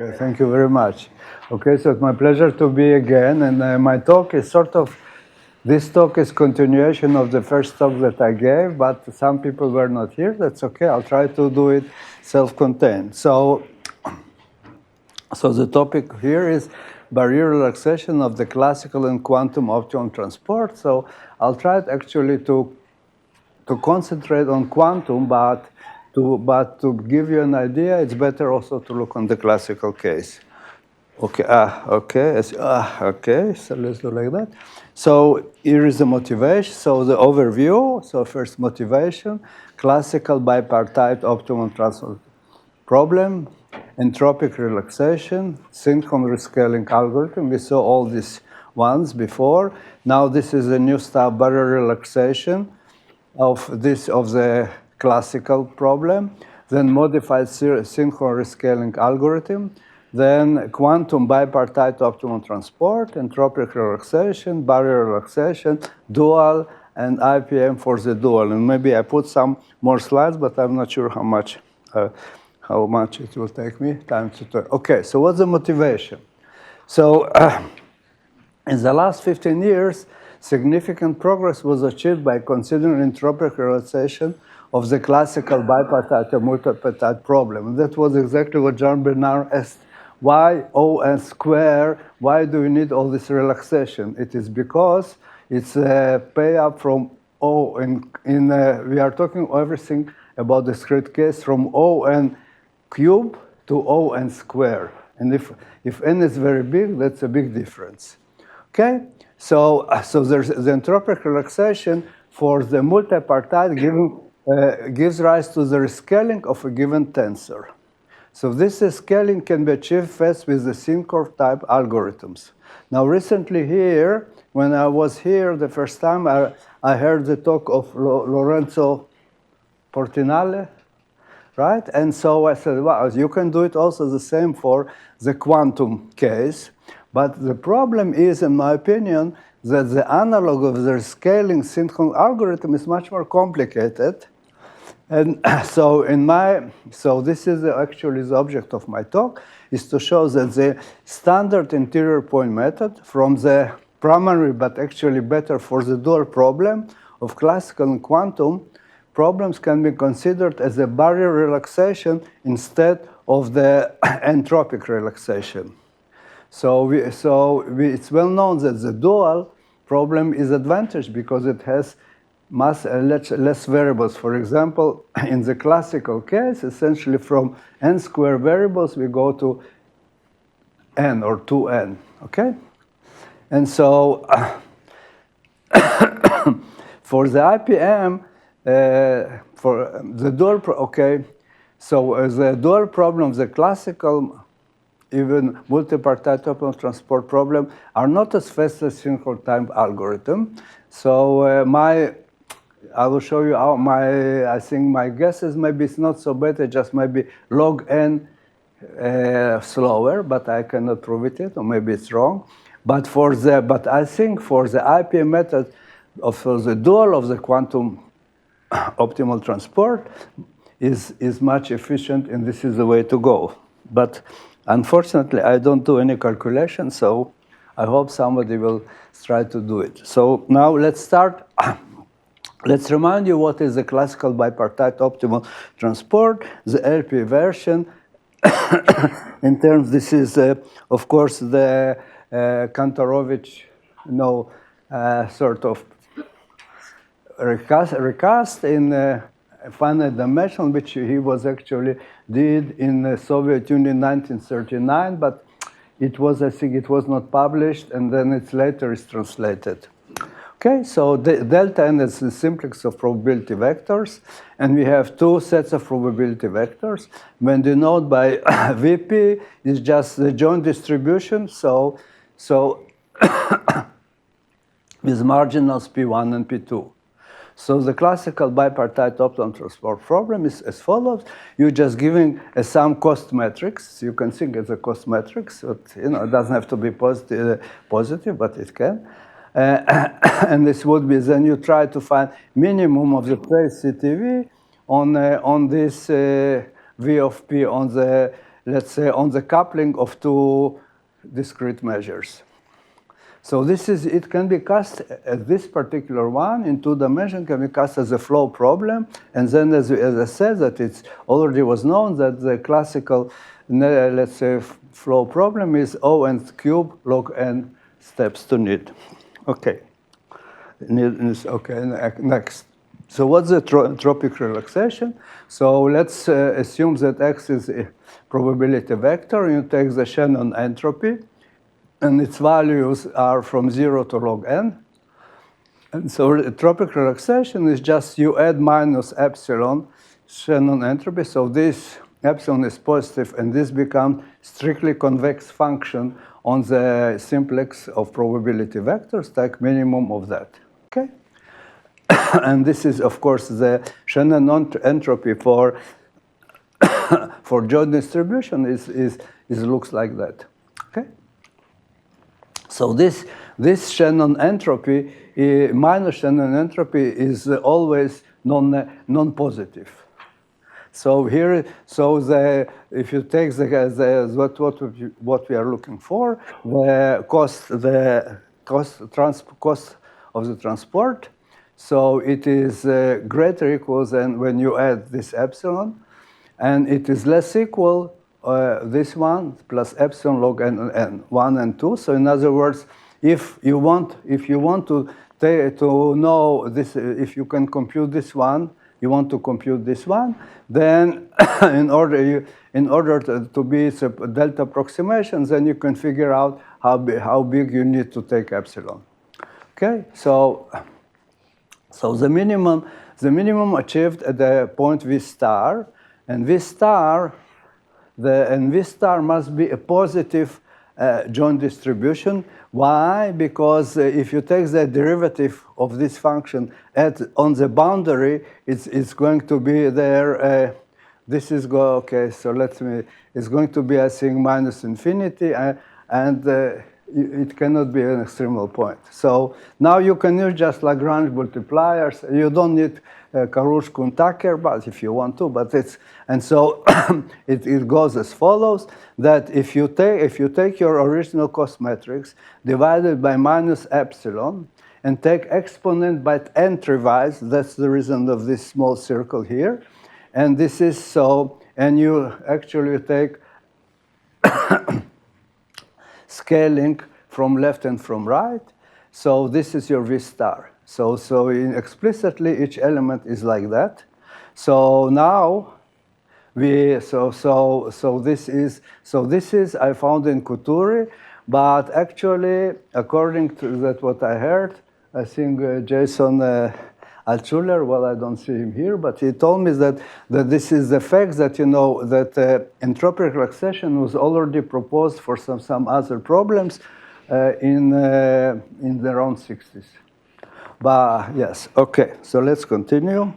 Okay, thank you very much. Okay, so it's my pleasure to be again, and my talk is this talk is continuation of the first talk that I gave, but some people were not here. That's okay. I'll try to do it self-contained. So the topic here is barrier relaxation of the classical and quantum optimum transport. So I'll try actually to concentrate on quantum, but to give you an idea, it's better also to look on the classical case. Okay, okay, so let's do like that. So here is the motivation, so the overview. So first motivation, classical bipartite optimum transfer problem, entropic relaxation, Sinkhorn rescaling algorithm. We saw all these ones before. Now this is a new stuff, barrier relaxation of the classical problem, then modified Sinkhorn rescaling algorithm, then quantum bipartite optimum transport, entropic relaxation, barrier relaxation, dual, and IPAM for the dual. And maybe I put some more slides, but I'm not sure how much it will take me time to talk. Okay, so what's the motivation? So in the last 15 years, significant progress was achieved by considering entropic relaxation of the classical bipartite or multi-partite problem. And that was exactly what Jean Bernard asked. Why O(n) square? Why do you need all this relaxation? It is because it's a pay up from O we are talking everything about discrete case from O(n) cube to O(n) square. And if n is very big, that's a big difference. Okay, so there's the entropic relaxation for the multi-partite gives rise to the rescaling of a given tensor. So this scaling can be achieved first with the Sinkhorn type algorithms. Now recently here, when I was here the first time, I heard the talk of Lorenzo Portinale, right? And so I said, wow, you can do it also the same for the quantum case. But the problem is, in my opinion, that the analog of the scaling Sinkhorn algorithm is much more complicated. And so this is actually the object of my talk, is to show that the standard interior point method from the primary, but actually better for the dual problem of classical and quantum problems can be considered as a barrier relaxation instead of the entropic relaxation. So it's well known that the dual problem is advantageous because it has less variables. For example, in the classical case, essentially from n square variables, we go to n or 2n, okay? And so for the IPM, for the dual, so the dual problem, the classical even multi-partite optimum transport problem are not as fast as Sinkhorn type algorithm. So I will show you how I think my guesses maybe it's not so bad, it just maybe log n slower, but I cannot prove it, or maybe it's wrong. But I think for the IPM method of the dual of the quantum optimal transport is much efficient, and this is the way to go. But unfortunately, I don't do any calculation, so I hope somebody will try to do it. So now let's start. Let's remind you what is the classical bipartite optimal transport, the LP version. In terms, this is, of course, the Kantorovich, sort of recast in finite dimension, which he was actually did in the Soviet Union in 1939, but it was, I think, it was not published, and then it's later is translated. Okay, so the delta n is the simplex of probability vectors, and we have two sets of probability vectors. When denoted by VP is just the joint distribution, so with marginals P1 and P2. So the classical bipartite optimum transport problem is as follows. You're just giving a sum cost matrix. You can think as a cost matrix, but it doesn't have to be positive, but it can. And this would be then you try to find minimum of the place CTV on this V of P on the let's say, on the coupling of two discrete measures. So it can be cast, this particular one in 2 dimensions can be cast as a flow problem. And then as I said, that it's already was known that the classical, let's say, flow problem is O(n) cube log n steps to need. Okay. Okay, next. So what's the entropic relaxation? So let's assume that X is a probability vector. You take the Shannon entropy, and its values are from 0 to log n. And so entropic relaxation is just you add minus epsilon Shannon entropy. So this epsilon is positive, and this becomes strictly convex function on the simplex of probability vectors, take minimum of that. Okay? And this is, of course, the Shannon entropy for joint distribution looks like that. Okay? So this Shannon entropy, minus Shannon entropy, is always non-positive. So here, if you take what we are looking for, the cost of the transport, so it is greater or equal than when you add this epsilon, and it is less equal this one plus epsilon log n 1 and 2. So in other words, if you want to know this, if you can compute this one, you want to compute this one, then in order to be delta approximation, then you can figure out how big you need to take epsilon. Okay, so the minimum achieved at the point V star, and V star must be a positive joint distribution. Why? Because if you take the derivative of this function on the boundary, it's going to be there. Okay. So it's going to be, I think, minus infinity, and it cannot be an extremal point. So now you can use just Lagrange multipliers. You don't need Karush-Kuhn-Tucker, but if you want to, and so it goes as follows: that if you take your original cost matrix divided by minus epsilon and take exponent by entry-wise, that's the reason of this small circle here, and this is so, and you actually take scaling from left and from right. So this is your V star. So explicitly each element is like that. So now this is I found in Couturi, but actually according to that what I heard, I think Jason Altschuler, well, I don't see him here, but he told me that this is the fact that, that entropic relaxation was already proposed for some other problems in the around 60s. But yes, okay, so let's continue.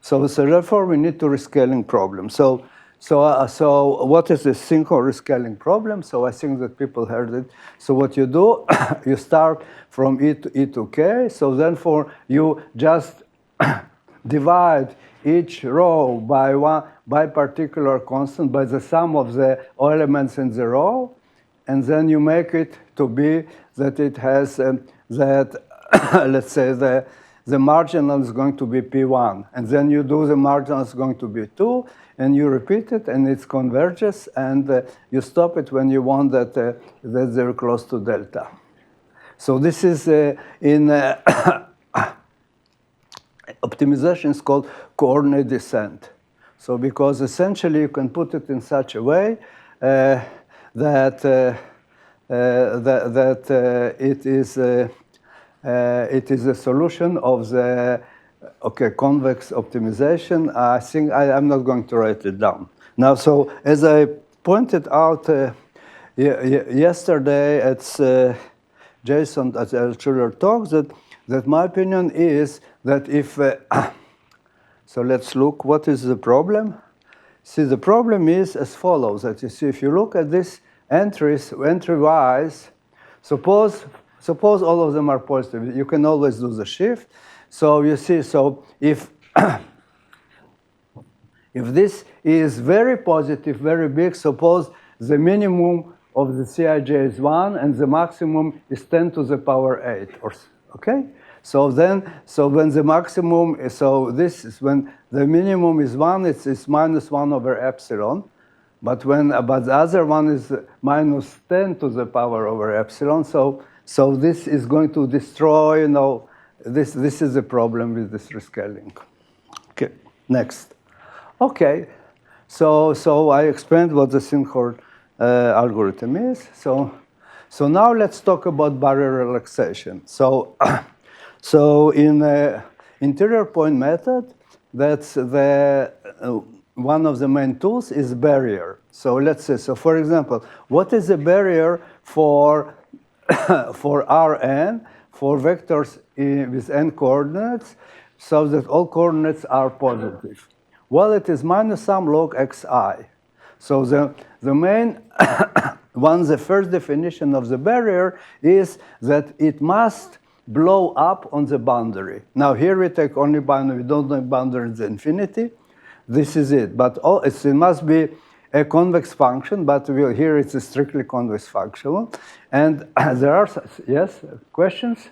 So therefore, we need to rescaling problem. So what is the Sinkhorn rescaling problem? So I think that people heard it. So what you do, you start from E to K. So therefore, you just divide each row by particular constant, by the sum of the elements in the row, and then you make it to be that it has let's say the marginal is going to be P1, and then you do the marginal is going to be 2, and you repeat it, and it converges, and you stop it when you want that they're close to delta. So this is in optimization is called coordinate descent. So because essentially you can put it in such a way that it is a solution of the convex optimization. I think I'm not going to write it down now. So as I pointed out yesterday at Jason Altschuler talks, that my opinion is that if so let's look what is the problem. See, the problem is as follows: that you see, if you look at this entry-wise, suppose all of them are positive. You can always do the shift. So you see, so if If this is very positive, very big, suppose the minimum of the Cij is 1 and the maximum is 10 to the power 8, okay? So when the maximum is, so this is when the minimum is 1, it's minus 1 over epsilon. But the other one is minus 10 to the power over epsilon. So this is going to destroy, you know, this is the problem with this rescaling. Okay, next. Okay, so I explained what the Sinkhorn algorithm is. So now let's talk about barrier relaxation. So in interior point method, that's the one of the main tools is barrier. So let's say, so for example, what is the barrier for for Rn, for vectors with n coordinates, so that all coordinates are positive? Well, it is minus some log xi. So the main one, the first definition of the barrier is that it must blow up on the boundary. Now here we take only boundary, we don't know boundary is infinity. This is it, but it must be a convex function, but here it's a strictly convex function. And there are, yes, questions?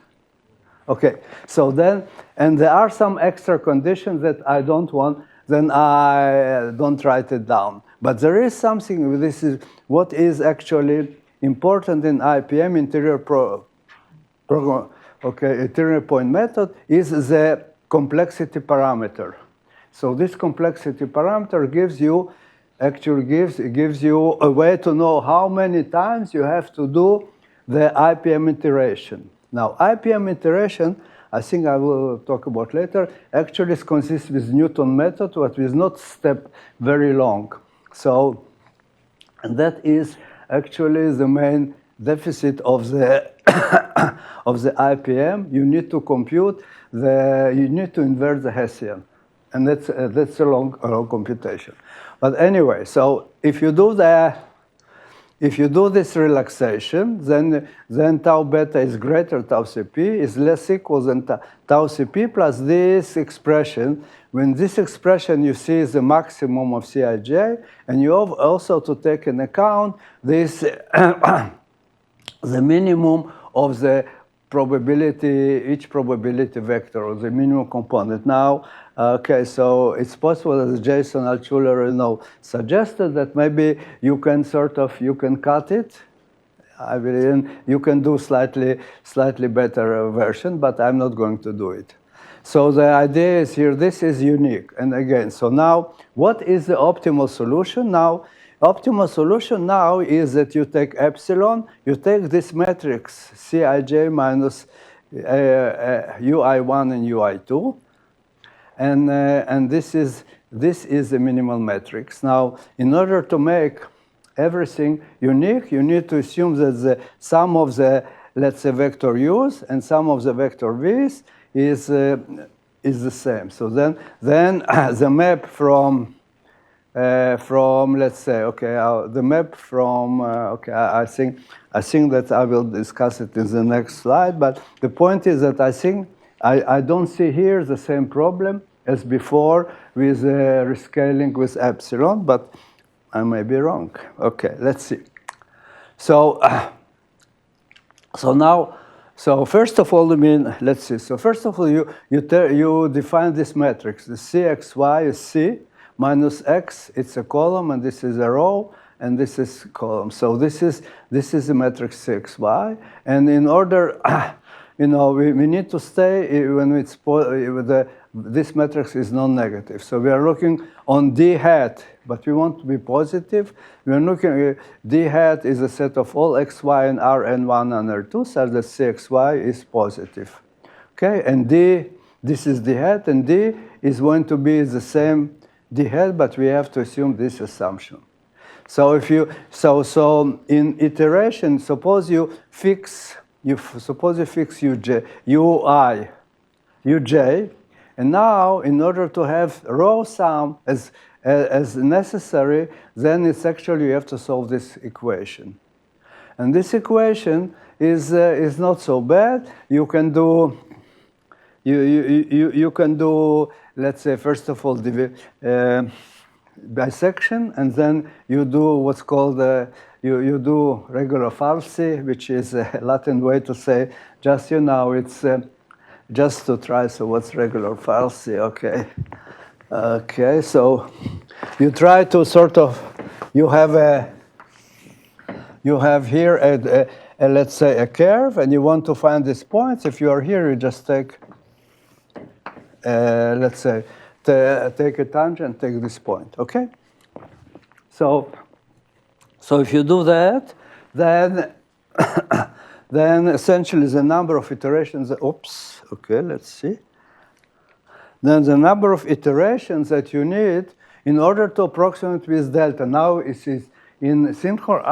Okay, so then, and there are some extra conditions that I don't want, then I don't write it down. But there is something, this is what is actually important in IPM, interior interior point method, is the complexity parameter. So this complexity parameter gives you, actually gives you a way to know how many times you have to do the IPM iteration. Now, IPM iteration, I think I will talk about later, actually consists with Newton method, but with not step very long. So, and that is actually the main deficit of the of the IPM. You need to compute you need to invert the Hessian. And that's a long computation. But anyway, so if you do this relaxation, then tau beta is greater tau Cp, is less equal than tau Cp plus this expression. When this expression you see is the maximum of Cij, and you have also to take into account this the minimum of the probability, each probability vector, or the minimum component. Now, okay, so it's possible, as Jason Altschuler, you know, suggested, that maybe you can you can cut it. I mean, you can do slightly better version, but I'm not going to do it. So the idea is here, this is unique. And again, so now, what is the optimal solution? Now, optimal solution now is that you take epsilon, you take this matrix Cij minus ui1 and ui2, and this is the minimal matrix. Now, in order to make everything unique, you need to assume that the sum of the, let's say, vector u's and sum of the vector v's is the same. So then the map from let's say, okay, the map from okay, I think that I will discuss it in the next slide. But the point is that I think I don't see here the same problem as before with rescaling with epsilon, but I may be wrong. Okay, let's see. So now. So first of all, I mean, let's see. So first of all, you define this matrix. The Cxy is C minus X. It's a column, and this is a row, and this is column. So this is the matrix Cxy. And in order, you know, we need to stay when it's this matrix is non-negative. So we are looking on D hat, but we want to be positive. We are looking, D hat is a set of all xy and Rn1 and R2, such that Cxy is positive. Okay, and D, this is D hat, and D is going to be the same D hat, but we have to assume this assumption. So if you, so in iteration, suppose you fix Uj, Ui, Uj, and now, in order to have row sum as necessary, then it's actually you have to solve this equation. And this equation is not so bad. You can do you can do, let's say, first of all, bisection, and then you do what's called you do regular falsi, which is a Latin way to say just it's just to try. So what's regular falsi? Okay, so you try to sort of you have here let's say a curve, and you want to find these points. If you are here, you just take let's say take a tangent, take this point. Okay. So if you do that, then then essentially the number of iterations. Oops. Okay. Let's see. Then the number of iterations that you need in order to approximate with delta. Now it is in Sinkhorn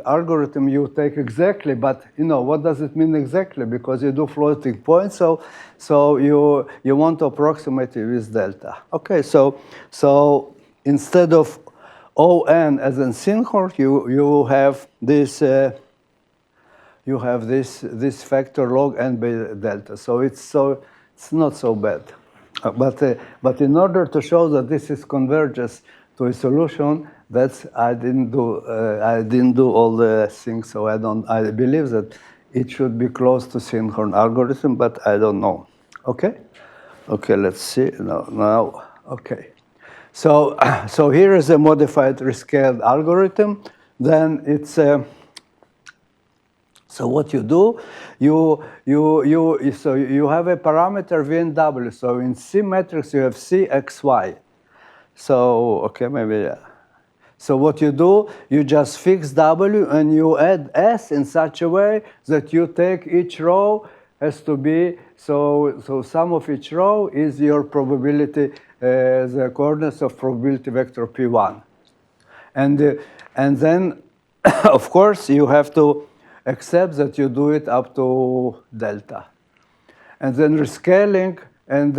algorithm you take exactly, but what does it mean exactly? Because you do floating points, so you want to approximate it with delta. Okay, so instead of ON as in Sinkhorn, you have this factor log n by delta. So it's not so bad. But in order to show that this is converges to a solution, I didn't do all the things, so I believe that it should be close to Sinkhorn algorithm, but I don't know. Okay, let's see now. Okay, so here is a modified rescaled algorithm. Then it's so what you do, you have a parameter v and w. So in C matrix you have C, X, Y. So okay, maybe. So what you do, you just fix W and you add S in such a way that you take each row has to be so sum of each row is your probability, the coordinates of probability vector P1, and then of course you have to accept that you do it up to delta, and then rescaling, and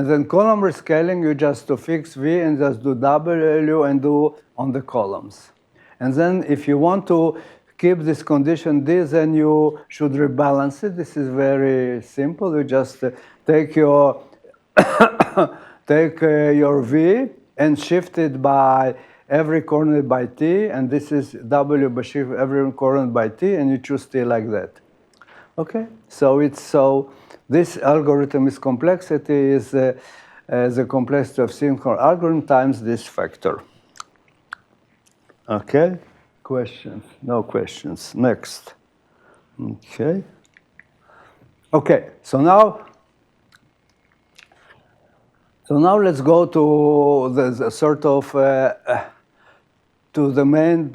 then column rescaling, you just to fix V and just do W and do on the columns. And then if you want to keep this condition D, then you should rebalance it. This is very simple. You just take your your V and shift it by every coordinate by T, and this is W by shift every coordinate by T, and you choose T like that. Okay, so this algorithm is complexity is the complexity of Sinkhorn algorithm times this factor. Okay, questions? No questions. Next. Okay, so now let's go to the sort of to the main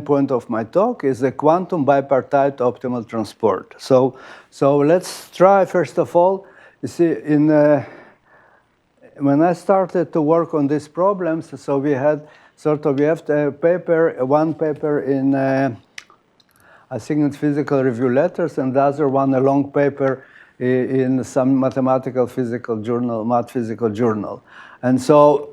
point of my talk is the quantum bipartite optimal transport. So let's try first of all. You see, when I started to work on these problems, so we have one paper in I think in Physical Review Letters, and the other one a long paper in some mathematical physical journal, Math Physical Journal. And so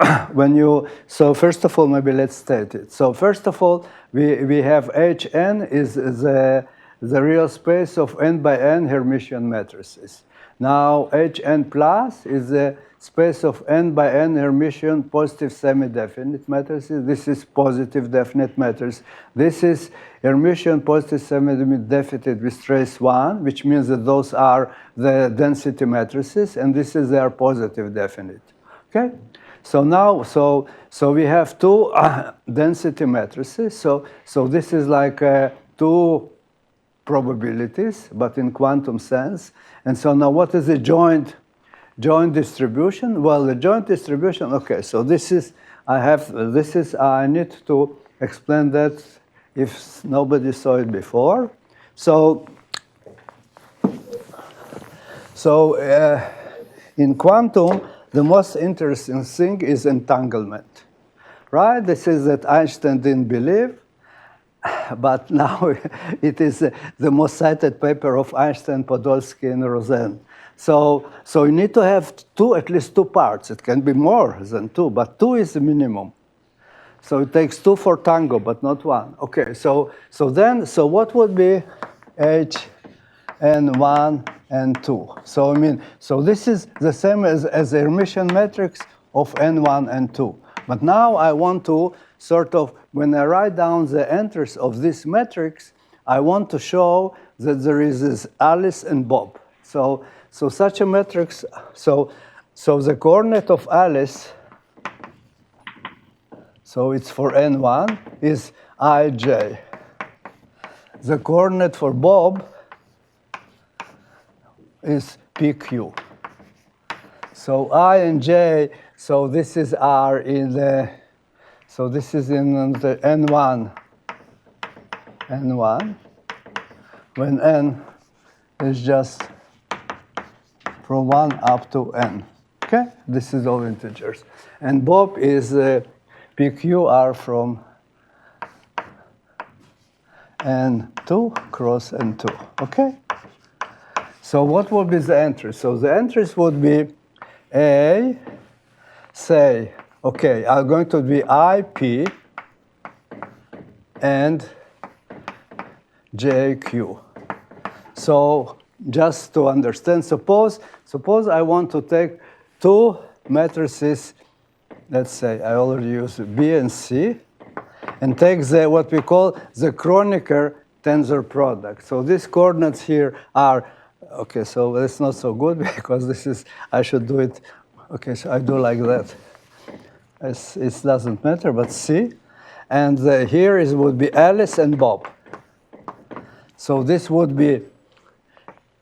first of all, maybe let's state it. So first of all, we have Hn is the real space of n by n Hermitian matrices. Now Hn plus is the space of n by n Hermitian positive semi-definite matrices. This is positive definite matrix. This is Hermitian positive semi-definite with trace 1, which means that those are the density matrices, and this is their positive definite. Okay, so now we have two density matrices. So this is like two probabilities, but in quantum sense. And so now what is the joint distribution? Well, the joint distribution. Okay, so I need to explain that if nobody saw it before. So in quantum, the most interesting thing is entanglement, right? This is that Einstein didn't believe, but now it is the most cited paper of Einstein, Podolsky, and Rosen. So you need to have at least two parts. It can be more than two, but two is the minimum. So it takes two for tango, but not one. Okay, so what would be H n1 N2. So I mean, so this is the same as the Hermitian matrix of N1 and 2. But now I want to sort of, when I write down the entries of this matrix, I want to show that there is this Alice and Bob. So such a matrix, so the coordinate of Alice, so it's for N1, is ij. The coordinate for Bob is pq. So I and j, so this is R in the, so this is in the N1, when N is just from 1 up to N. Okay? This is all integers. And Bob is PQ are from N2 cross N2. Okay? So what would be the entries? So the entries would be A, say, okay, are going to be IP and JQ. So just to understand, suppose I want to take two matrices, let's say I already used B and C, and take the what we call the Kronecker tensor product. So these coordinates here are, okay, so that's not so good because this is, I should do it, okay, so I do like that. It doesn't matter, but C. And here would be Alice and Bob. So this would be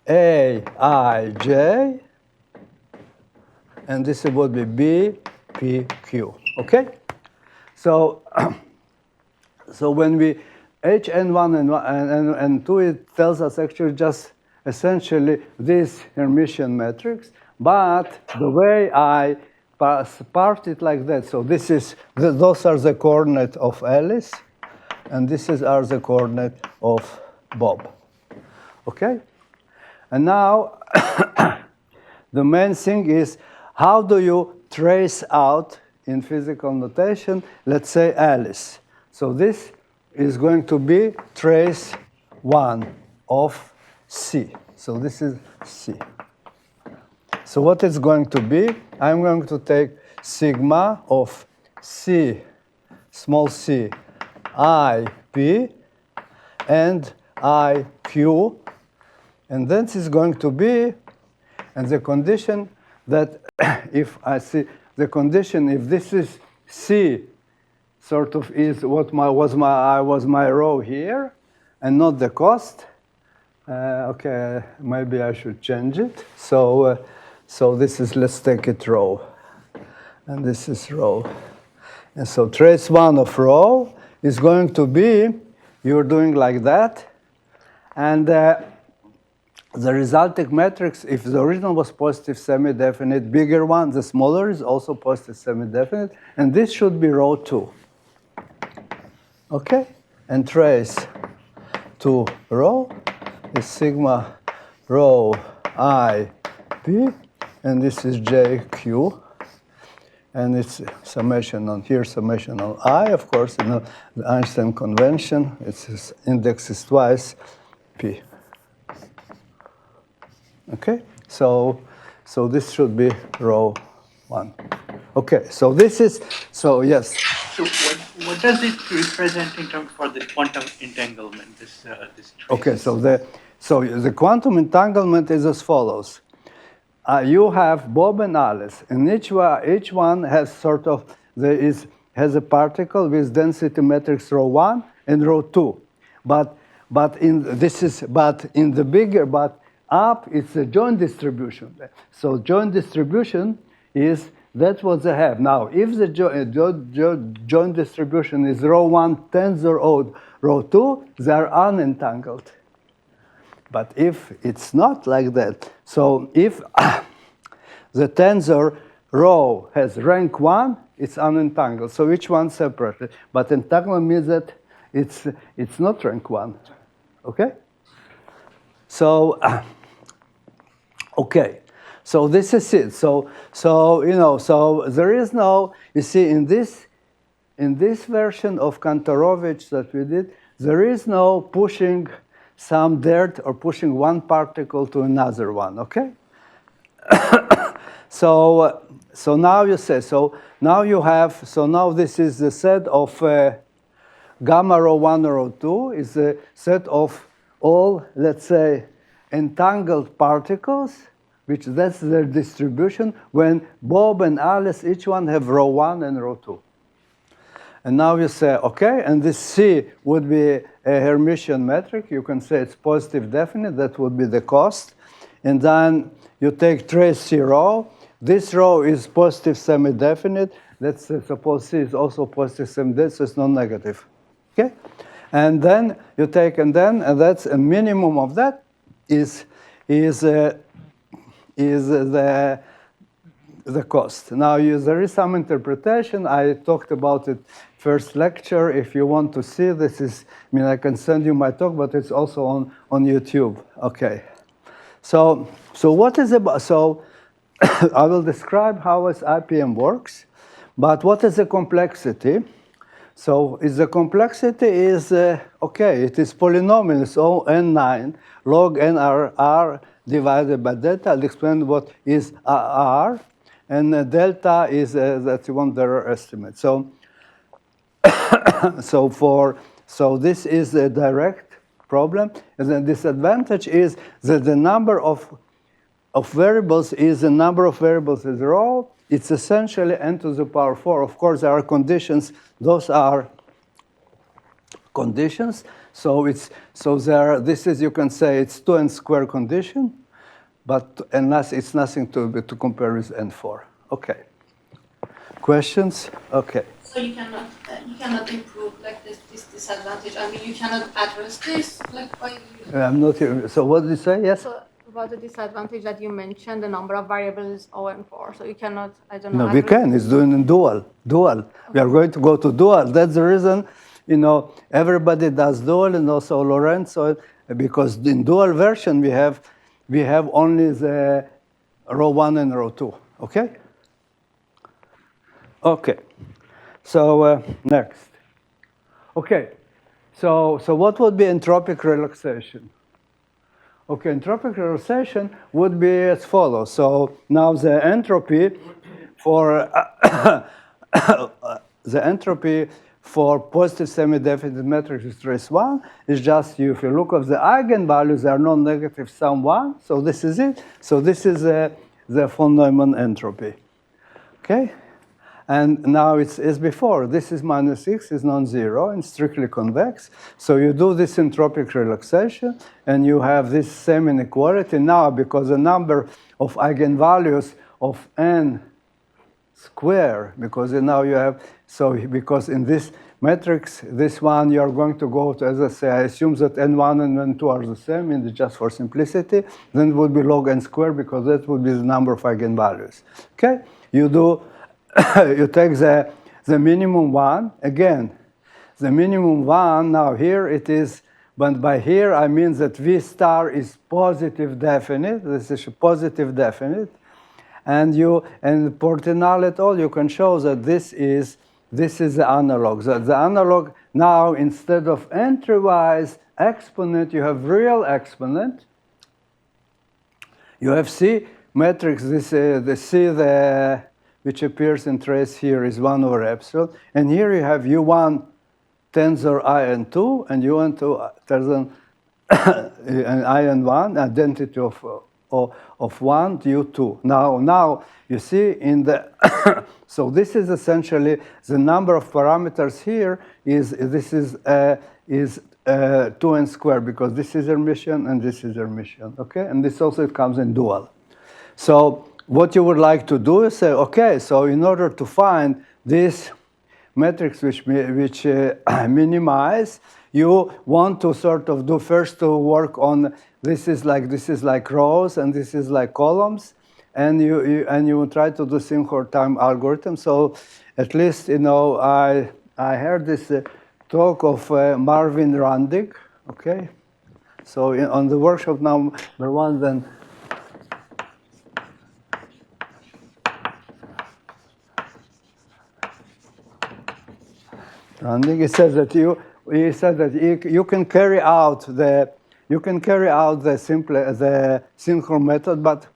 Aij, and this would be BPQ, okay? So, so when we Hn1 and 2, it tells us actually just essentially this Hermitian matrix, but the way I part it like that, so this is, those are the coordinate of Alice, and this are the coordinate of Bob, okay? And now, the main thing is, how do you trace out, in physical notation, let's say Alice. So this is going to be trace 1 of C. So this is C. So what it's going to be, I'm going to take sigma of C, small c, IP, and IQ, and then it's going to be, and the condition that if I see the condition, if this is C, sort of is what was my row here, and not the cost. Okay, maybe I should change it. So this is, let's take it row, and this is row, and so trace 1 of row is going to be, you're doing like that, and the resulting matrix, if the original was positive semi-definite, bigger one, the smaller is also positive semi-definite, and this should be row 2. Okay? And trace 2 row is sigma row IP, and this is JQ, and it's summation on here, summation on I, of course, you know, the Einstein convention, its index is twice P. Okay, so this should be row 1. Okay, so this is, so yes. So what does it represent in terms for the quantum entanglement? This Okay, so the quantum entanglement is as follows. You have Bob and Alice, and each one has sort of has a particle with density matrix row 1 and row 2, but in the bigger up, it's a joint distribution. So joint distribution is, that's what they have. Now, if the joint distribution is row 1 tensor row 2, they are unentangled. But if it's not like that, so if the tensor row has rank 1, it's unentangled. So each one separately. But entanglement means that it's not rank 1. Okay? So, okay, so this is it. So you know, so there is no, you see, in this version of Kantorovich that we did, there is no pushing some dirt or pushing one particle to another one, okay? So now you say, so now you have, so now this is the set of gamma rho 1 or rho 2 is a set of all, let's say, entangled particles, which that's their distribution when Bob and Alice, each one have rho 1 and rho 2. And now you say, okay, and this C would be a Hermitian metric. You can say it's positive definite. That would be the cost. And then you take trace C rho. This rho is positive semi-definite. Let's suppose C is also positive semi-definite, so it's non-negative. Okay? And then you take, and that's a minimum of that is the cost. Now, there is some interpretation. I talked about it first lecture. If you want to see, this is, I mean, I can send you my talk, but it's also on YouTube. Okay. So what is about, so I will describe how IPM works, but what is the complexity? So the complexity is, okay, it is polynomial, so n9 log nr divided by delta. I'll explain what is r. And delta is that you want the error estimate. So, so this is a direct problem. And the disadvantage is that the number of variables is the number of variables is rho. It's essentially n to the power 4. Of course, there are conditions. Those are conditions. So this is, you can say it's 2n square condition. But it's nothing to compare with N4. Okay. Questions? Okay. So you cannot improve like this disadvantage. I mean, you cannot address this like by. I'm not here. So what did you say? Yes. So about the disadvantage that you mentioned, the number of variables O and 4. So you cannot. I don't know. No, we can. It's doing in dual. Okay. We are going to go to dual. That's the reason. Everybody does dual, and also Lorenzo, because in dual version we have only the rho 1 and rho 2, okay? Okay, so next. Okay, so what would be entropic relaxation? Okay, entropic relaxation would be as follows. So now the entropy for for positive semi-definite matrix is trace 1. It's just if you look at the eigenvalues, they are non-negative sum 1. So this is it. So this is the von Neumann entropy. Okay? And now it's as before. This is minus 6 is non-zero and strictly convex. So you do this entropic relaxation, and you have this same inequality. Now, because the number of eigenvalues of n square, because now you have, so because in this matrix, this one you are going to go to, as I say, I assume that n1 and n2 are the same, and just for simplicity, then it would be log n squared, because that would be the number of eigenvalues. Okay? You do, you take the minimum one, again, the minimum one, now here it is, but by here I mean that V star is positive definite, this is a positive definite, and Portinal et al., you can show that this is the analog. The analog now, instead of entry-wise exponent, you have real exponent. You have C matrix. The C which appears in trace here is 1 over epsilon, and here you have U1 tensor IN2 and UN2 tensor IN1 identity of 1 to U2. Now you see in the so this is essentially the number of parameters here is 2n squared, because this is Hermitian and this is Hermitian. Okay, and this also it comes in dual. So what you would like to do is say, okay, so in order to find this matrix which minimize, you want to sort of do first to work on this is like rows and this is like columns, and you try to do Sinkhorn time algorithm. So at least I heard this talk of Marvin Randig. Okay, so on the workshop number 1 then. Randig, he said that you can carry out you can carry out the Sinkhorn method, but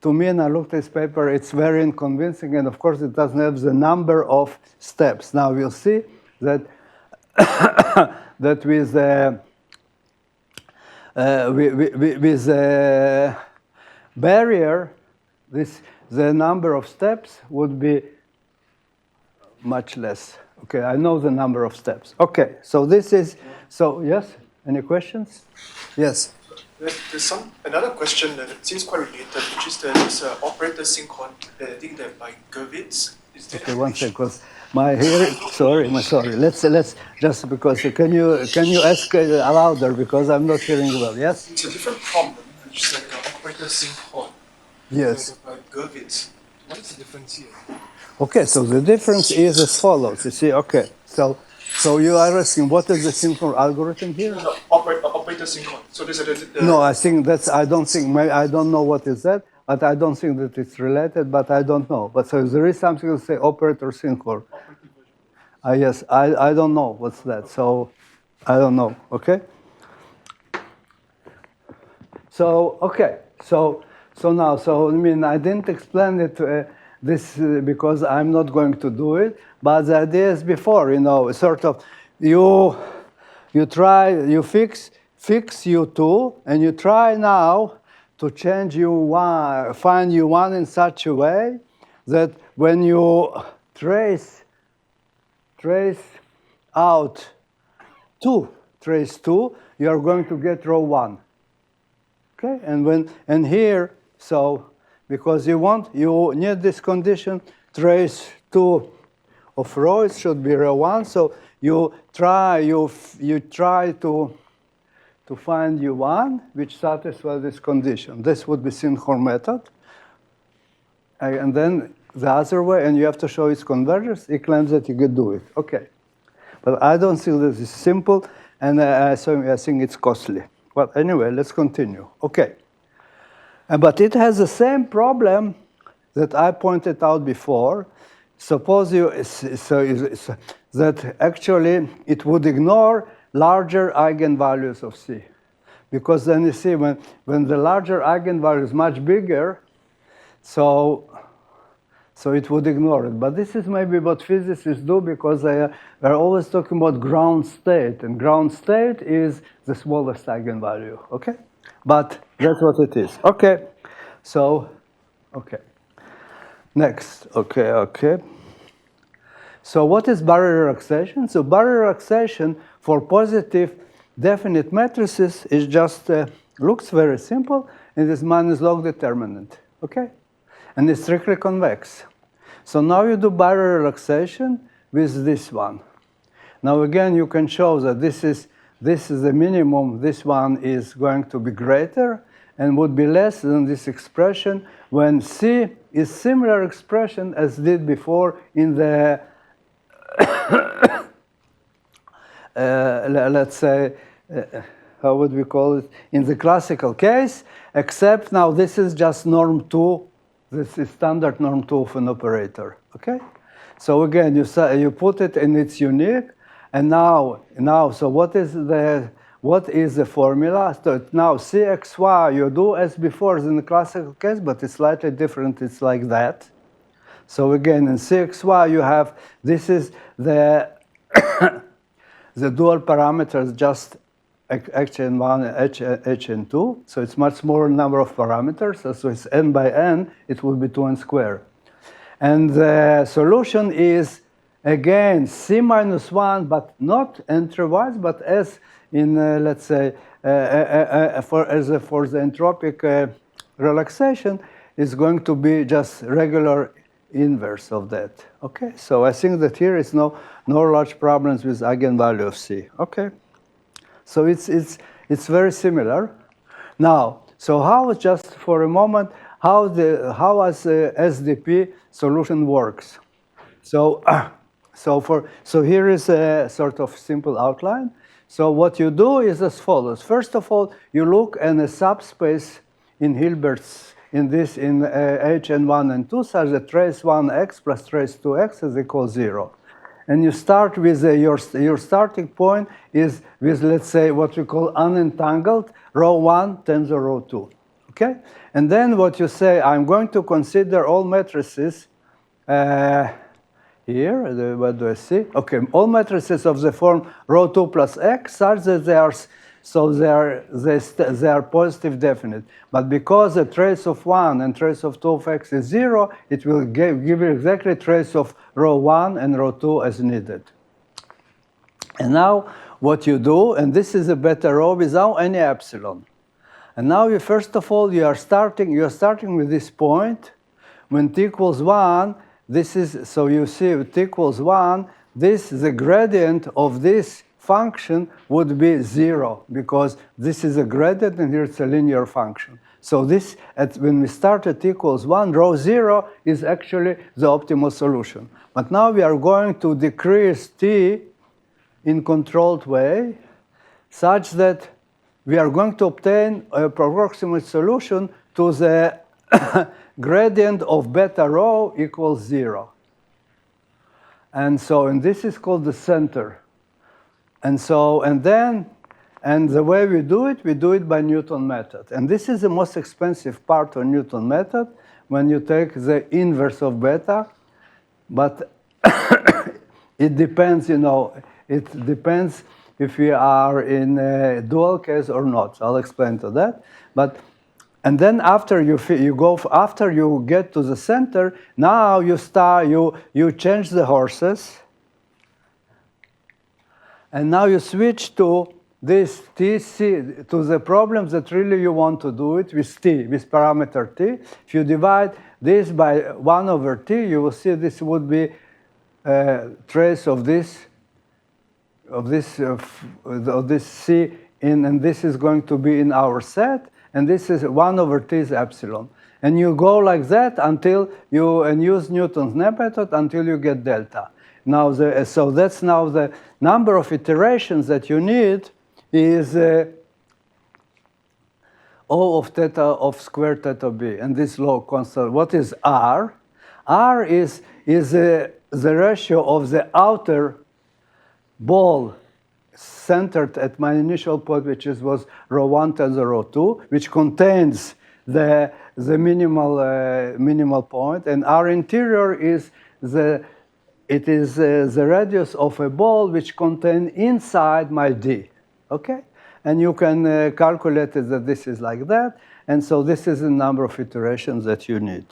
to me, and I looked at this paper, it's very unconvincing, and of course, it doesn't have the number of steps. Now we'll see that that with barrier, the number of steps would be much less. Okay, I know the number of steps. Okay, so this is, so yes, any questions? Yes. There's another question that seems quite related, which is this operator Sinkhorn, I think that by Gervitz. Okay, one second, because my hearing, sorry. Let's just because, can you ask louder, because I'm not hearing well, yes? It's a different problem, which is like operator Sinkhorn. Yes. By Gervitz. What is the difference here? Okay, so the difference is as follows. You see, okay, so you are asking what is the Sinkhorn algorithm here? No, operator Sinkhorn. So this is No, I think that's, I don't know what is that, but I don't think that it's related, but I don't know. But so there is something to say operator Sinkhorn. Yes, I don't know what's that, so I don't know, okay? So, okay, so now, I mean, I didn't explain it this because I'm not going to do it, but the idea is before, you know, sort of, you fix U2, and you try now to change U1, find U1 in such a way that when you trace out trace 2, you are going to get row 1. Okay, and here, so because you need this condition, trace 2 of row, it should be row 1. So you try to find U1 which satisfies this condition. This would be Sinkhorn method, and then the other way, and you have to show its convergence. He claims that you could do it. Okay, but I don't think this is simple, and I think it's costly. Well, anyway, let's continue. Okay. But it has the same problem that I pointed out before. Suppose that actually it would ignore larger eigenvalues of C. Because then you see when the larger eigenvalue is much bigger, so it would ignore it. But this is maybe what physicists do, because they're always talking about ground state, and ground state is the smallest eigenvalue, okay? But that's what it is. Okay, so, okay. Next, okay. So what is barrier relaxation? So barrier relaxation for positive definite matrices is just, looks very simple, and is minus log determinant, okay? And it's strictly convex. So now you do barrier relaxation with this one. Now again, you can show that this is the minimum. This one is going to be greater and would be less than this expression when C is similar expression as did before in the, let's say, how would we call it? In the classical case, except now this is just norm 2. This is standard norm 2 of an operator, okay? So again, you put it and it's unique. And now, so what is the formula? So now Cxy, you do as before in the classical case, but it's slightly different. It's like that. So again, in Cxy, you have, this is the the dual parameters, just hn1 and hn2. So it's much smaller number of parameters. So it's n by n, it will be 2n squared. And the solution is, again, C minus 1, but not entry-wise, but as in, let's say, for the entropic relaxation, is going to be just regular inverse of that. Okay, so I think that here is no large problems with eigenvalue of C. Okay, so it's very similar. Now, so how, just for a moment, how as SDP solution works? So here is a sort of simple outline. So what you do is as follows. First of all, you look in a subspace in Hilbert's, in Hn1 and 2, such that trace 1x plus trace 2x is equal 0. and you start with your starting point is with, let's say, what we call unentangled row 1 tensor row 2. Okay? And then what you say, I'm going to consider all matrices here. What do I see? Okay, all matrices of the form row 2 plus x such that they are they are positive definite. But because the trace of 1 and trace of 2 of x is 0, it will give you exactly trace of row 1 and row 2 as needed. And now what you do, and this is a beta row without any epsilon. And now you, first of all, you are starting with this point. When t equals 1, this is, so you see t equals 1, the gradient of this function would be 0, because this is a gradient and here it's a linear function. So this, when we start at t equals 1, row 0 is actually the optimal solution. But now we are going to decrease t in controlled way such that we are going to obtain a approximate solution to the gradient of beta row equals 0. And so, and this is called the center. And so, and the way we do it by Newton method. And this is the most expensive part of Newton method when you take the inverse of beta. But it depends, it depends if we are in a dual case or not. I'll explain to that. And then after after you get to the center, now you change the horses. And now you switch to this TC, to the problems that really you want to do it with t, with parameter t. If you divide this by 1 over t, you will see this would be a trace of this c in, and this is going to be in our set, and this is 1 over t is epsilon. And you go like that until and use Newton's method until you get delta. Now, so that's now the number of iterations that you need is O of theta of square theta b, and this log constant. What is R? R is the ratio of the outer ball centered at my initial point, which was row 1 tensor row 2, which contains the minimal point, and R interior is the radius of a ball which contains inside my D. Okay, and you can calculate it that this is like that, and so this is the number of iterations that you need.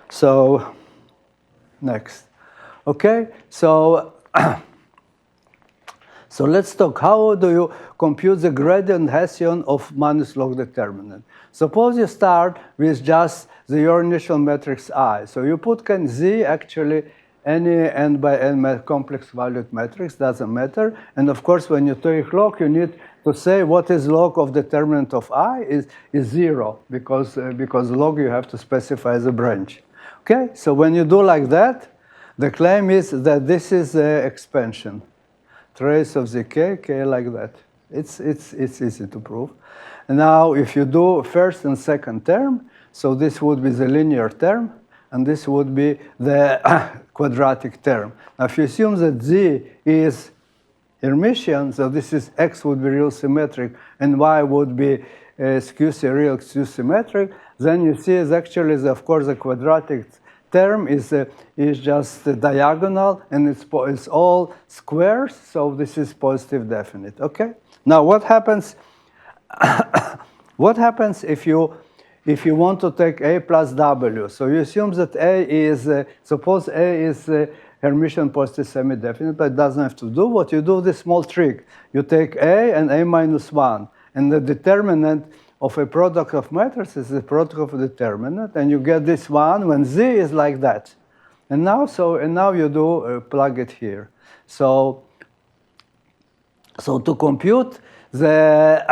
So next, okay, so. So let's talk, how do you compute the gradient Hessian of minus log determinant? Suppose you start with just your initial matrix I. So you put Z, actually, any n by n complex valued matrix, doesn't matter. And of course, when you take log, you need to say what is log of determinant of I is 0, because log you have to specify the branch. Okay, so when you do like that, the claim is that this is the expansion. Trace of the k like that. It's easy to prove. And now, if you do first and second term, so this would be the linear term, and this would be the quadratic term. Now, if you assume that z is Hermitian, so this is x would be real symmetric, and y would be real skew symmetric, then you see is actually, of course, the quadratic term is just diagonal, and it's all squares, so this is positive definite, okay? Now, what happens if you want to take A plus W? So you assume that A is, suppose A is Hermitian positive semi-definite, but it doesn't have to do. What you do, this small trick. You take A and A minus 1, and the determinant of a product of matrices is the product of a determinant, and you get this one when Z is like that. And now you do plug it here. So to compute the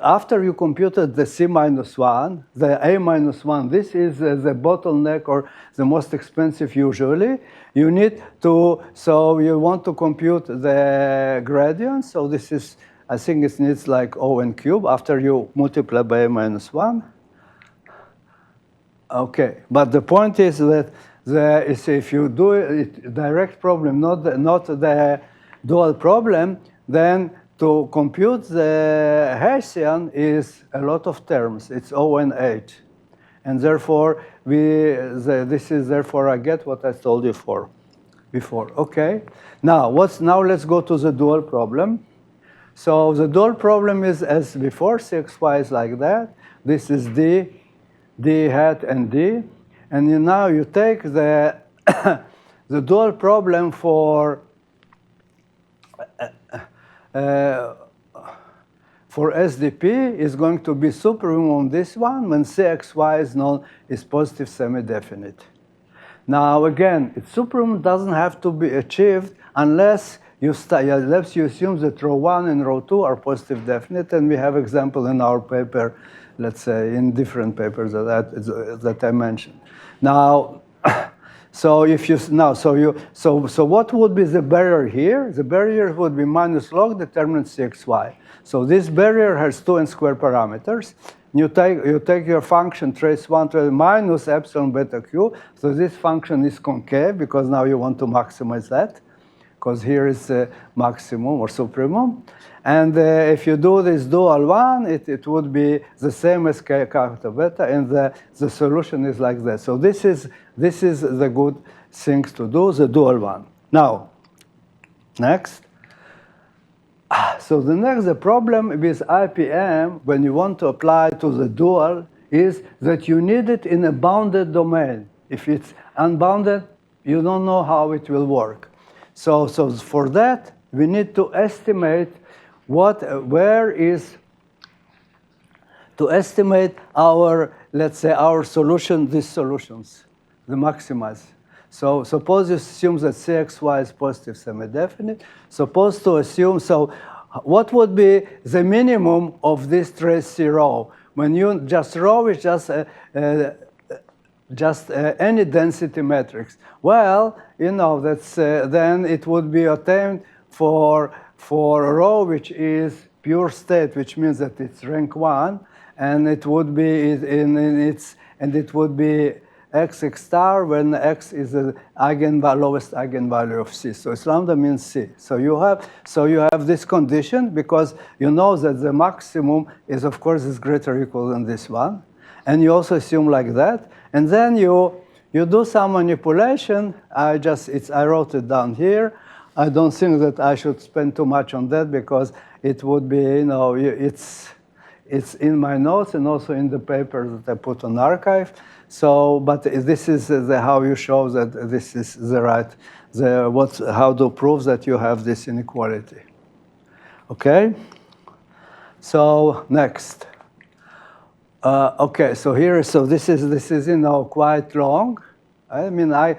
after you computed the C minus 1, the A minus 1, this is the bottleneck or the most expensive usually. You need to, so you want to compute the gradient. So this is, I think it needs like O n cube after you multiply by A minus 1. Okay, but the point is that if you do it direct problem, not the dual problem, then to compute the Hessian is a lot of terms. It's O and H. And therefore, this is therefore I get what I told you before. Okay. Now let's go to the dual problem. So the dual problem is as before, CXY is like that. This is D hat and D. And now you take the the dual problem for SDP is going to be supremum on this one when CXY is positive semi-definite. Now again, supremum doesn't have to be achieved unless you assume that row 1 and row 2 are positive definite, and we have example in our paper, let's say in different papers that I mentioned. Now, so what would be the barrier here? The barrier would be minus log determinant CXY. So this barrier has 2 and square parameters. You take your function trace 1 to minus epsilon beta q. So this function is concave because now you want to maximize that, because here is maximum or supremum. And if you do this dual one, it would be the same as k capital beta, and the solution is like that. So this is the good thing to do, the dual one. Now, next. So the problem with IPM when you want to apply to the dual is that you need it in a bounded domain. If it's unbounded, you don't know how it will work. So for that, we need to estimate our, let's say, our solution, these solutions, the maximize. So suppose you assume that CXY is positive semi-definite. Suppose to assume, so what would be the minimum of this trace C row? When you just row is just any density matrix. Well, you know, that's then it would be obtained for a row which is pure state, which means that it's rank 1, and it would be it would be x star when x is the lowest eigenvalue of C. So lambda means C. So you have this condition because you know that the maximum is of course is greater or equal than this one, and you also assume like that, and then you do some manipulation. I wrote it down here. I don't think that I should spend too much on that because it would be, you know, it's in my notes and also in the paper that I put on archive. So, but this is how you show that this is the right, how to prove that you have this inequality. Okay. So next. Okay. So this is you know quite long. I mean I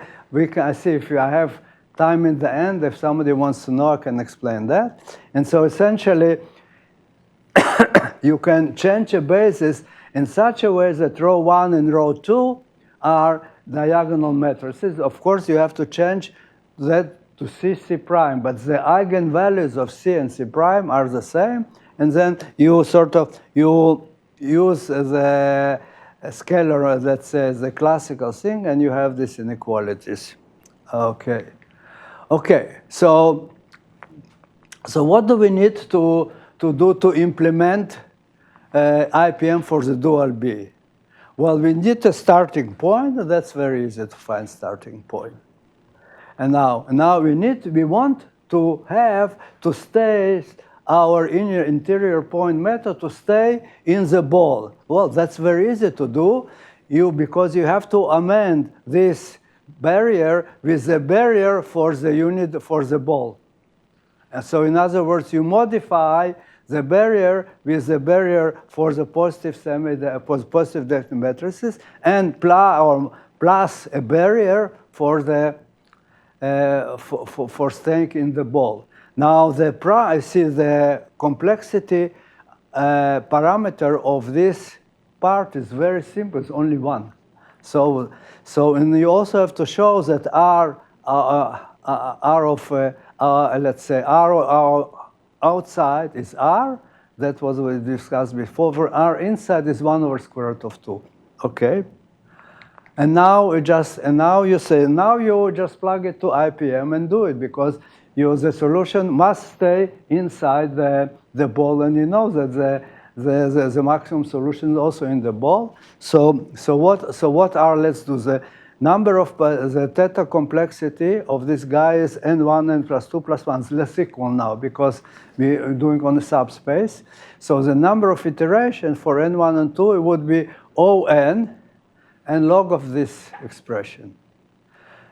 see if I have time in the end. If somebody wants to know, I can explain that. And so essentially, you can change a basis in such a way that row 1 and row 2 are diagonal matrices. Of course, you have to change that to C prime, but the eigenvalues of C and C prime are the same. And then you use the scalar that says the classical thing, and you have these inequalities. Okay. Okay. So what do we need to do to implement IPM for the dual B? Well, we need a starting point. That's very easy to find starting point. And now we want to have to stay our interior point method to stay in the ball. Well, that's very easy to do because you have to amend this barrier with the barrier for the unit for the ball. And so in other words, you modify the barrier with the barrier for the positive definite matrices, and plus a barrier for the for staying in the ball. Now I see the complexity parameter of this part is very simple. It's only 1. So and you also have to show that R of let's say R outside is R. That was what we discussed before. For R inside is 1 over square root of 2. Okay. And now you just plug it to IPM and do it, because the solution must stay inside the ball, and you know that the maximum solution is also in the ball. So what are, let's do the number of the theta complexity of this guy is n1 n plus 2 plus 1 is less equal now because we're doing on the subspace. So the number of iterations for n1 and 2 it would be O(n) and log of this expression.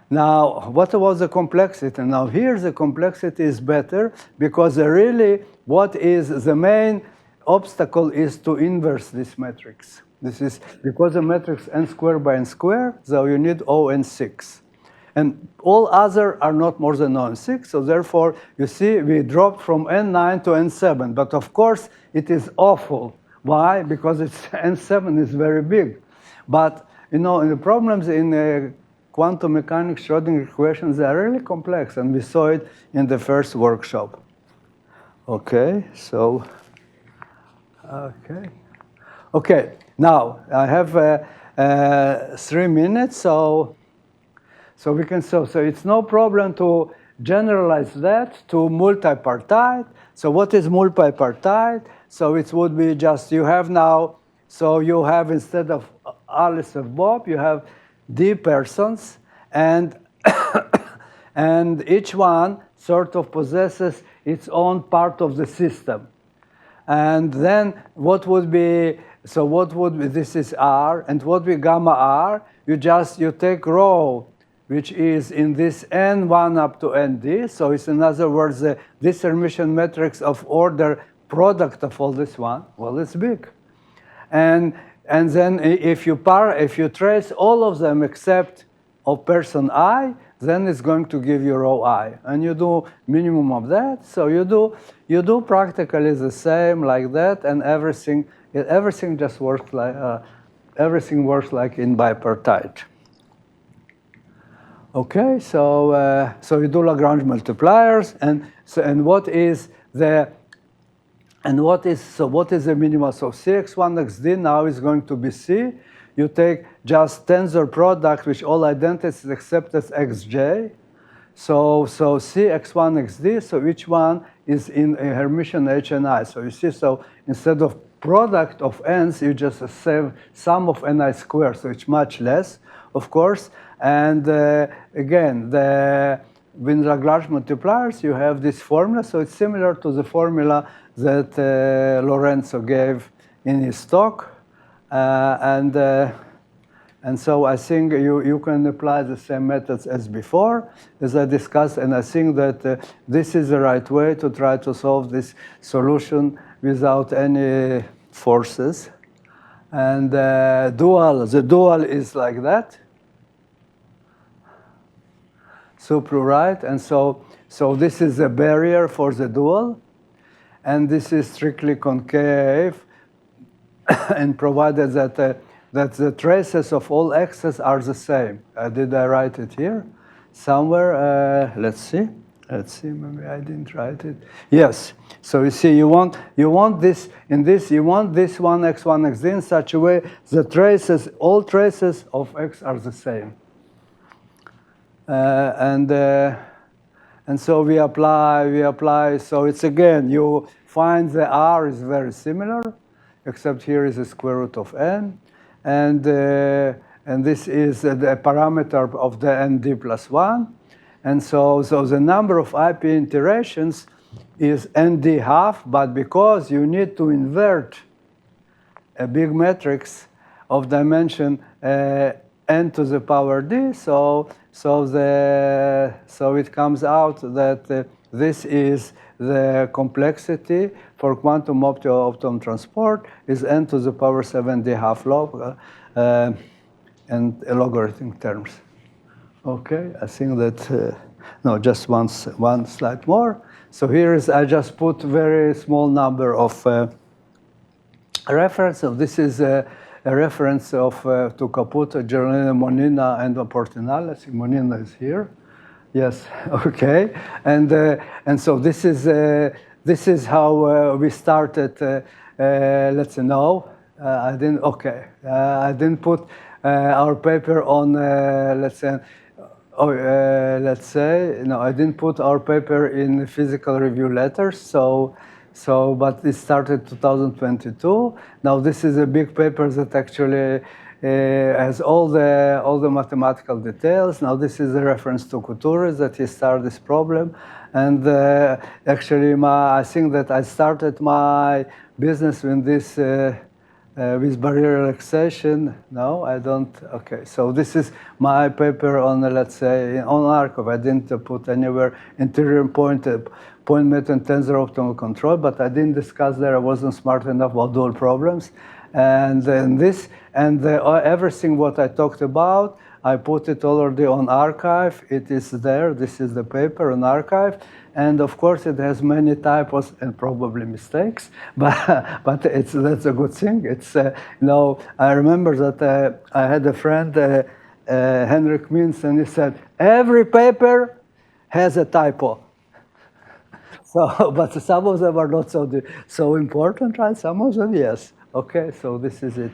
Now, what was the complexity? Now here the complexity is better because really what is the main obstacle is to inverse this matrix. This is because the matrix n squared by n squared, so you need O(n)(6). And all other are not more than O(n)(6), so therefore, you see, we dropped from n9 to n7. But of course, it is awful. Why? Because it's n7 is very big. But, you know, the problems in quantum mechanics Schrodinger equations, they are really complex, and we saw it in the first workshop. Okay, so, okay. Now, I have 3 minutes, so we can so it's no problem to generalize that to multi-partite. So what is multi-partite? So it would be just you have now, so you have instead of Alice of Bob, you have D persons, and and each one sort of possesses its own part of the system. And then what would be, so what would be, this is R, and what would be gamma R? You take rho, which is in this n1 up to nd, so it's in other words, this Hermitian matrix of order product of all this one, well, it's big. And then if you trace all of them except of person I, then it's going to give you rho I. And you do minimum of that, so you do practically the same like that, and everything just works like, everything works like in bipartite. Okay, so you do Lagrange multipliers, and what is the minimum? So Cx1 xd now is going to be C. You take just tensor product, which all identities except as xj. So Cx1 xd, so each one is in a Hermitian HNI. So you see, so instead of product of n's, you just save sum of ni squared, so it's much less, of course. And again, with Lagrange multipliers, you have this formula, so it's similar to the formula that Lorenzo gave in his talk. And so I think you can apply the same methods as before, as I discussed, and I think that this is the right way to try to solve this solution without any forces. And the dual is like that. Super right, and so this is a barrier for the dual, and this is strictly concave, and provided that the traces of all x's are the same. Did I write it here somewhere? Let's see. Maybe I didn't write it. Yes. So you see, you want this in this. You want this one x1 xd in such a way the all traces of x are the same. And so we apply. So it's again, you find the R is very similar, except here is the square root of n, and this is the parameter of the nd plus 1, and so the number of IP iterations is nd half, but because you need to invert a big matrix of dimension n to the power d, so it comes out that this is the complexity for quantum optimum transport is n to the power 7d half log and logarithmic terms. Okay, I think that, no, just one slide more. So here is, I just put very small number of reference. So this is a reference of to Caputo, Giornina, Monina, and Portinale. I think Monina is here. Yes. Okay. And so this is how we started. Let's say no. I didn't. Okay. I didn't put our paper on, let's say, no, I didn't put our paper in physical review letters, but it started 2022. Now this is a big paper that actually has all the mathematical details. Now this is a reference to Couture that he started this problem, and actually I think that I started my business in this. With barrier relaxation, no, I don't. Okay, so this is my paper on, let's say, on archive. I didn't put anywhere interior point method and tensor optimal control, but I didn't discuss there. I wasn't smart enough about dual problems, and then this and everything what I talked about, I put it already on archive. It is there. This is the paper on archive. And of course, it has many typos and probably mistakes, but that's a good thing. It's I remember that I had a friend, Henrik Mintz, and he said every paper has a typo. So, but some of them are not so important, right? Some of them, yes. Okay, so this is it.